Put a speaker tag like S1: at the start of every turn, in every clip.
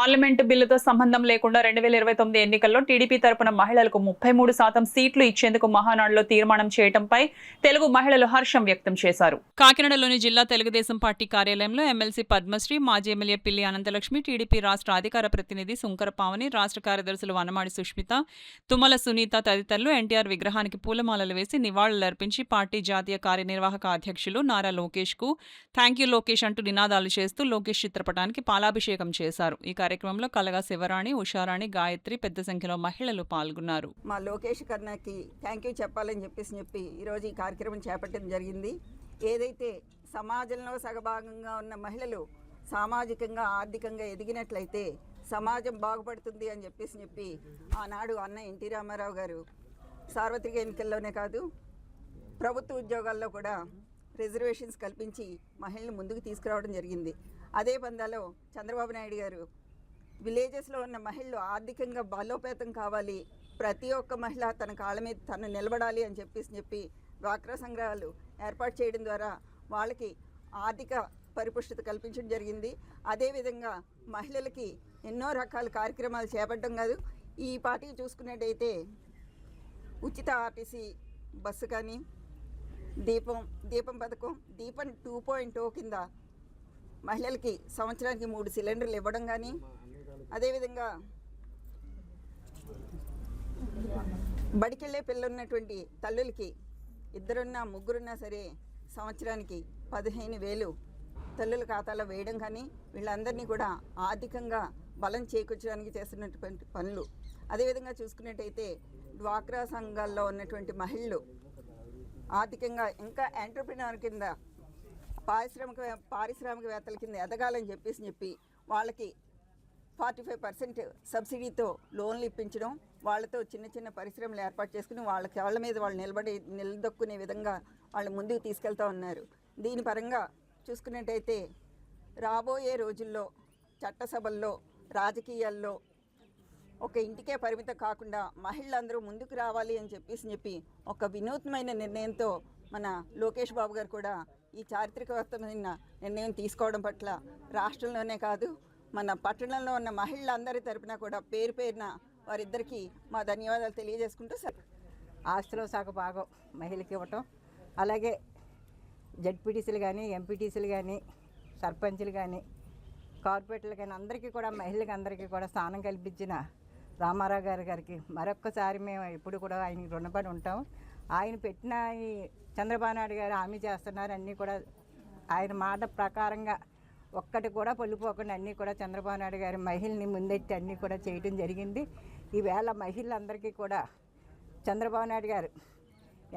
S1: Parliament బిల్లుతో సంబంధం లేకుండా 2029 ఎన్నికల్లో టీడీపీ తరపున మహిళలకు 33% సీట్లు ఇచ్చేందుకు మహానాడులో తీర్మానం చేయడంపై తెలుగు మహిళలు హర్షం వ్యక్తం చేశారు. కాకినాడలోని జిల్లా తెలుగుదేశం పార్టీ కార్యాలయంలో ఎమ్మెల్సీ పద్మశ్రీ, మాజీ ఎమ్మెల్యే పిల్లి అనంతలక్ష్మి, టీడీపీ రాష్ట్ర అధికార ప్రతినిధి సుంకర పావని, రాష్ట్ర కార్యదర్శులు వనమాడి సుష్మిత, తుమ్మల సునీత తదితరులు ఎన్టీఆర్ విగ్రహానికి పూలమాలలు వేసి నివాళులర్పించి పార్టీ జాతీయ కార్యనిర్వాహక అధ్యక్షులు నారా లోకేష్ కు థ్యాంక్యూ లోకేష్ అంటూ నినాదాలు చేస్తూ లోకేష్ చిత్రపటానికి పాలాభిషేకం చేశారు. ఈ కార్యక్రమంలో కలగా శివరాణి, ఉషారాణి, గాయత్రి పెద్ద సంఖ్యలో మహిళలు పాల్గొన్నారు.
S2: మా లోకేష్ కర్ణకి థ్యాంక్యూ చెప్పాలని చెప్పి ఈరోజు ఈ కార్యక్రమం చేపట్టడం జరిగింది. ఏదైతే సమాజంలో సగభాగంగా ఉన్న మహిళలు సామాజికంగా ఆర్థికంగా ఎదిగినట్లయితే సమాజం బాగుపడుతుంది అని చెప్పి ఆనాడు అన్న ఎన్టీ రామారావు గారు సార్వత్రిక ఎన్నికల్లోనే కాదు ప్రభుత్వ ఉద్యోగాల్లో కూడా రిజర్వేషన్స్ కల్పించి మహిళలు ముందుకు తీసుకురావడం జరిగింది. అదే పందాలో చంద్రబాబు నాయుడు గారు విలేజెస్లో ఉన్న మహిళలు ఆర్థికంగా బలోపేతం కావాలి, ప్రతి ఒక్క మహిళ తన కాళ్ళ మీద తను నిలబడాలి అని చెప్పి డ్వాక్రా సంఘాలు ఏర్పాటు చేయడం ద్వారా వాళ్ళకి ఆర్థిక పరిపుష్టత కల్పించడం జరిగింది. అదేవిధంగా మహిళలకి ఎన్నో రకాల కార్యక్రమాలు చేపట్టడం కాదు, ఈ పార్టీ చూసుకున్నట్టయితే ఉచిత ఆర్టీసీ బస్సు కానీ, దీపం పథకం, దీపం 2.0 కింద మహిళలకి సంవత్సరానికి 3 సిలిండర్లు ఇవ్వడం కానీ, అదేవిధంగా బడికెళ్ళే పిల్లలున్నటువంటి తల్లులకి ఇద్దరున్నా ముగ్గురున్నా సరే సంవత్సరానికి 15,000 తల్లుల ఖాతాలో వేయడం కానీ, వీళ్ళందరినీ కూడా ఆర్థికంగా బలం చేకూర్చడానికి చేస్తున్నటువంటి పనులు. అదేవిధంగా చూసుకున్నట్టయితే డ్వాక్రా సంఘాల్లో ఉన్నటువంటి మహిళలు ఆర్థికంగా ఇంకా ఎంటర్ప్రినర్ కింద పారిశ్రామికవేత్తల కింద ఎదగాలని చెప్పి వాళ్ళకి 45% సబ్సిడీతో లోన్లు ఇప్పించడం, వాళ్ళతో చిన్న చిన్న పరిశ్రమలు ఏర్పాటు చేసుకుని వాళ్ళ కాళ్ళ మీద వాళ్ళు నిలదొక్కునే విధంగా వాళ్ళు ముందుకు తీసుకెళ్తూ ఉన్నారు. దీని పరంగా చూసుకున్నట్టయితే రాబోయే రోజుల్లో చట్టసభల్లో, రాజకీయాల్లో ఒక ఇంటికే పరిమితం కాకుండా మహిళలందరూ ముందుకు రావాలి అని చెప్పి ఒక వినూత్నమైన నిర్ణయంతో మన లోకేష్ బాబు గారు కూడా ఈ చారిత్రకమైన నిర్ణయం తీసుకోవడం పట్ల రాష్ట్రంలోనే కాదు మన పట్టణంలో ఉన్న మహిళలందరి తరపున కూడా పేరు పేరున వారిద్దరికీ మా ధన్యవాదాలు తెలియజేసుకుంటూ
S3: ఆస్తిలో సగ భాగం మహిళకి ఇవ్వటం, అలాగే జడ్పీటీసీలు కానీ, ఎంపీటీసీలు కానీ, సర్పంచులు కానీ, కార్పొరేటర్లు కానీ అందరికీ కూడా మహిళలకు అందరికీ కూడా స్థానం కల్పించిన రామారావు గారికి మరొక్కసారి మేము ఎప్పుడు కూడా ఆయనకి రుణపడి ఉంటాం. ఆయన పెట్టిన ఈ చంద్రబాబు నాయుడు గారు హామీ చేస్తున్నారు, అన్నీ కూడా ఆయన మాట ప్రకారంగా ఒక్కటి కూడా పొల్లిపోకుండా అన్నీ కూడా చంద్రబాబు నాయుడు గారి మహిళని ముందెట్టి అన్నీ కూడా చేయడం జరిగింది. ఈవేళ మహిళలందరికీ కూడా చంద్రబాబు నాయుడు గారు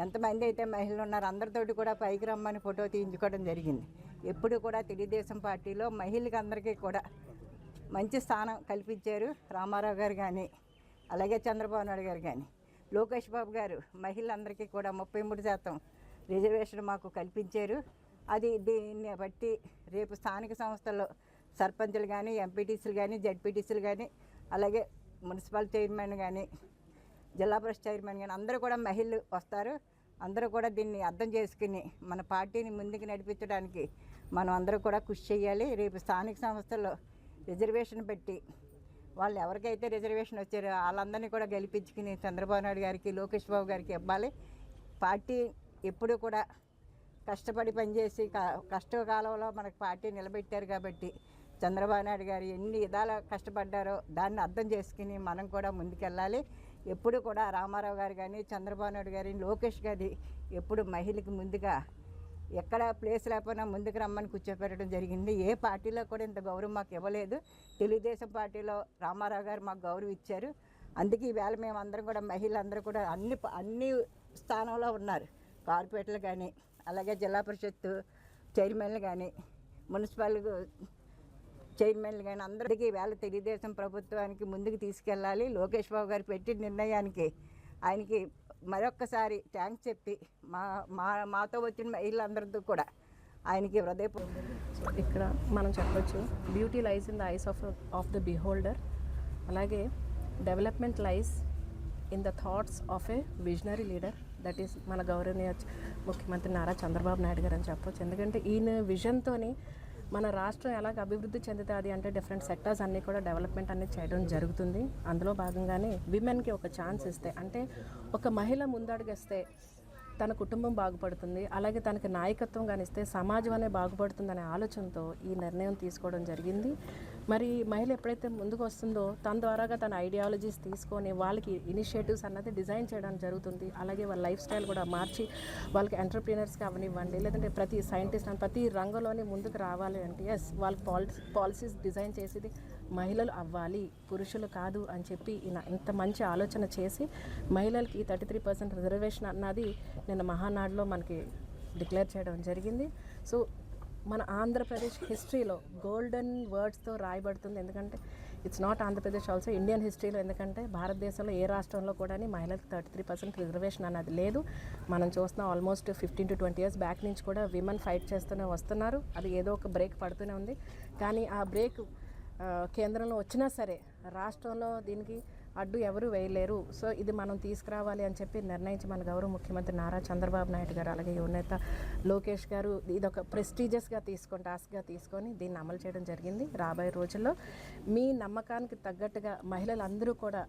S3: ఎంతమంది అయితే మహిళలు ఉన్నారు అందరితోటి కూడా పైకి రమ్మని ఫోటో తీయించుకోవడం జరిగింది. ఎప్పుడు కూడా తెలుగుదేశం పార్టీలో మహిళలకు అందరికీ కూడా మంచి స్థానం కల్పించారు రామారావు గారు కానీ, అలాగే చంద్రబాబు నాయుడు గారు కానీ. లోకేష్ బాబు గారు మహిళలందరికీ కూడా 33% రిజర్వేషన్ మాకు కల్పించారు. అది దీన్ని బట్టి రేపు స్థానిక సంస్థల్లో సర్పంచులు కానీ, ఎంపీటీసీలు కానీ, జడ్పీటీసీలు కానీ, అలాగే మున్సిపల్ చైర్మన్ కానీ, జిల్లా పరిషత్ చైర్మన్ కానీ అందరూ కూడా మహిళలు వస్తారు. అందరూ కూడా దీన్ని అర్థం చేసుకుని మన పార్టీని ముందుకు నడిపించడానికి మనం అందరూ కూడా కృషి చేయాలి. రేపు స్థానిక సంస్థల్లో రిజర్వేషన్ పెట్టి వాళ్ళు ఎవరికైతే రిజర్వేషన్ వచ్చారో వాళ్ళందరినీ కూడా గెలిపించుకుని చంద్రబాబు నాయుడు గారికి, లోకేష్ బాబు గారికి ఇవ్వాలి. పార్టీ ఎప్పుడు కూడా కష్టపడి పనిచేసి కష్టకాలంలో మనకు పార్టీ నిలబెట్టారు కాబట్టి చంద్రబాబు నాయుడు గారు ఎన్ని విధాలు కష్టపడ్డారో దాన్ని అర్థం చేసుకుని మనం కూడా ముందుకెళ్ళాలి. ఎప్పుడు కూడా రామారావు గారు కానీ, చంద్రబాబు నాయుడు గారి, లోకేష్ గారి ఎప్పుడు మహిళకి ముందుగా ఎక్కడ ప్లేస్ లేకపోయినా ముందుకు రమ్మని కూర్చోపెట్టడం జరిగింది. ఏ పార్టీలో కూడా ఇంత గౌరవం మాకు ఇవ్వలేదు. తెలుగుదేశం పార్టీలో రామారావు గారు మాకు గౌరవం ఇచ్చారు. అందుకే ఈవేళ మేమందరం కూడా మహిళలందరూ కూడా అన్ని స్థానంలో ఉన్నారు. కార్పొరేటర్లు కానీ, అలాగే జిల్లా పరిషత్ చైర్మన్లు కానీ, మున్సిపల్ చైర్మన్లు కానీ అందరికీ ఈవేళ తెలుగుదేశం ప్రభుత్వానికి ముందుకు తీసుకెళ్ళాలి. లోకేష్ బాబు గారు పెట్టిన నిర్ణయానికి ఆయనకి మరొక్కసారి థ్యాంక్స్ చెప్పి మాతో వచ్చిన మహిళలందరితో కూడా ఆయనకి
S4: ఇక్కడ మనం చెప్పొచ్చు beauty lies in the eyes of the beholder, అలాగే development lies in the thoughts of a visionary leader, that is మన గౌరవనీయ ముఖ్యమంత్రి నారా చంద్రబాబు నాయుడు గారు అని చెప్పొచ్చు. ఎందుకంటే ఈయన విజన్తోని మన రాష్ట్రం ఎలాగ అభివృద్ధి చెందుతుంది అంటే డిఫరెంట్ సెక్టర్స్ అన్నీ కూడా డెవలప్మెంట్ అనేది చేయడం జరుగుతుంది. అందులో భాగంగానే విమెన్కి ఒక ఛాన్స్ ఇస్తే, అంటే ఒక మహిళ ముందడుగేస్తే తన కుటుంబం బాగుపడుతుంది, అలాగే తనకి నాయకత్వం కానిస్తే సమాజం అనే బాగుపడుతుందనే ఆలోచనతో ఈ నిర్ణయం తీసుకోవడం జరిగింది. మరి మహిళ ఎప్పుడైతే ముందుకు వస్తుందో తన ద్వారాగా తన ఐడియాలజీస్ తీసుకొని వాళ్ళకి ఇనిషియేటివ్స్ అన్నది డిజైన్ చేయడం జరుగుతుంది. అలాగే వాళ్ళ లైఫ్ స్టైల్ కూడా మార్చి వాళ్ళకి ఎంటర్ప్రీనర్స్కి అవనివ్వండి, లేదంటే ప్రతి సైంటిస్ట్ అని ప్రతి రంగంలోనే ముందుకు రావాలి అంటే ఎస్ వాళ్ళకి పాలసీస్ డిజైన్ చేసేది మహిళలు అవ్వాలి, పురుషులు కాదు అని చెప్పి ఇంత మంచి ఆలోచన చేసి మహిళలకి 33% రిజర్వేషన్ అన్నది నిన్న మహానాడులో మనకి డిక్లేర్ చేయడం జరిగింది. సో మన ఆంధ్రప్రదేశ్ హిస్టరీలో గోల్డెన్ వర్డ్స్తో రాయబడుతుంది. ఎందుకంటే it's not Andhra Pradesh also Indian హిస్టరీలో, ఎందుకంటే భారతదేశంలో ఏ రాష్ట్రంలో కూడా మహిళలకు 33% రిజర్వేషన్ అన్నది లేదు. మనం చూస్తున్నాం ఆల్మోస్ట్ 15 to 20 years బ్యాక్ నుంచి కూడా విమెన్ ఫైట్ చేస్తూనే వస్తున్నారు. అది ఏదో ఒక బ్రేక్ పడుతూనే ఉంది. కానీ ఆ బ్రేక్ కేంద్రంలో వచ్చినా సరే రాష్ట్రంలో దీనికి అడ్డు ఎవరు వేయలేరు. సో ఇది మనం తీసుకురావాలి అని చెప్పి నిర్ణయించి మన గౌరవ ముఖ్యమంత్రి నారా చంద్రబాబు నాయుడు గారు, అలాగే యువనేత లోకేష్ గారు ఇది ఒక ప్రెస్టీజియస్గా టాస్క్గా తీసుకొని దీన్ని అమలు చేయడం జరిగింది. రాబోయే రోజుల్లో మీ నమ్మకానికి తగ్గట్టుగా మహిళలందరూ కూడా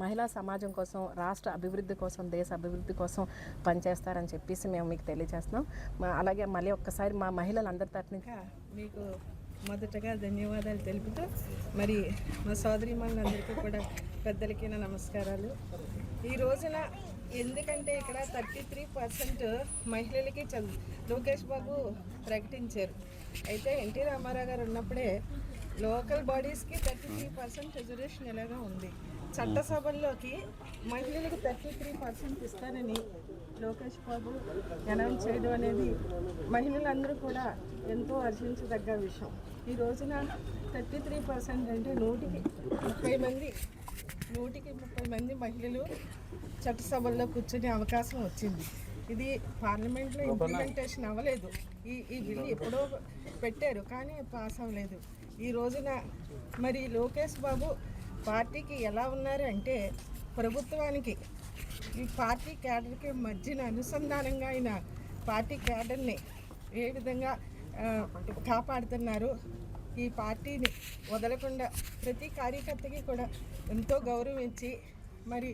S4: మహిళా సమాజం కోసం, రాష్ట్ర అభివృద్ధి కోసం, దేశ అభివృద్ధి కోసం పనిచేస్తారని చెప్పేసి మేము మీకు తెలియజేస్తున్నాం. అలాగే మళ్ళీ ఒక్కసారి మా మహిళలందరి తరఫున
S5: మీకు మొదటగా ధన్యవాదాలు తెలుపుతూ, మరి మా సోదరీమణులందరికీ కూడా పెద్దలకి నా నమస్కారాలు. ఈ రోజున ఎందుకంటే ఇక్కడ 33% మహిళలకి లోకేష్ బాబు ప్రకటించారు. అయితే ఎన్టీ రామారావు గారు ఉన్నప్పుడే లోకల్ బాడీస్కి 33% రిజర్వేషన్ ఎలాగా ఉంది. చట్టసభల్లోకి మహిళలకు 33% ఇస్తానని లోకేష్ బాబు అనౌన్స్ చేయడం అనేది మహిళలందరూ కూడా ఎంతో హర్షించదగ్గ విషయం. ఈ రోజున 33% అంటే 130 మంది మహిళలు చట్టసభల్లో కూర్చునే అవకాశం వచ్చింది. ఇది పార్లమెంట్లో ఇంప్లిమెంటేషన్ అవ్వలేదు. ఈ బిల్లు ఎప్పుడో పెట్టారు కానీ పాస్ అవ్వలేదు. ఈ రోజున మరి లోకేష్ బాబు పార్టీకి ఎలా ఉన్నారు అంటే ప్రభుత్వానికి ఈ పార్టీ క్యాడర్కి మధ్యన అనుసంధానంగా ఆయన పార్టీ క్యాడర్ని ఏ విధంగా కాపాడుతున్నారు, ఈ పార్టీని వదలకుండా ప్రతి కార్యకర్తకి కూడా ఎంతో గౌరవించి, మరి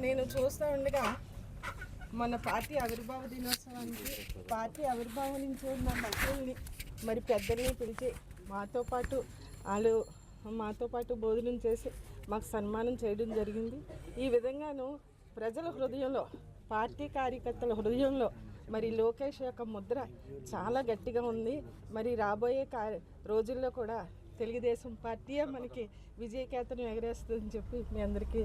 S5: నేను చూస్తూ ఉండగా మన పార్టీ ఆవిర్భావ దినోత్సవానికి పార్టీ ఆవిర్భావం నుంచి ఉన్న మహిళల్ని మరి పెద్దల్ని పిలిచి మాతో పాటు భోజనం చేసి మాకు సన్మానం చేయడం జరిగింది. ఈ విధంగాను ప్రజల హృదయంలో, పార్టీ కార్యకర్తల హృదయంలో మరి లోకేష్ యొక్క ముద్ర చాలా గట్టిగా ఉంది. మరి రాబోయే రోజుల్లో కూడా తెలుగుదేశం పార్టీయే మనకి విజయకేతనం ఎగరేస్తుందని చెప్పి మీ అందరికీ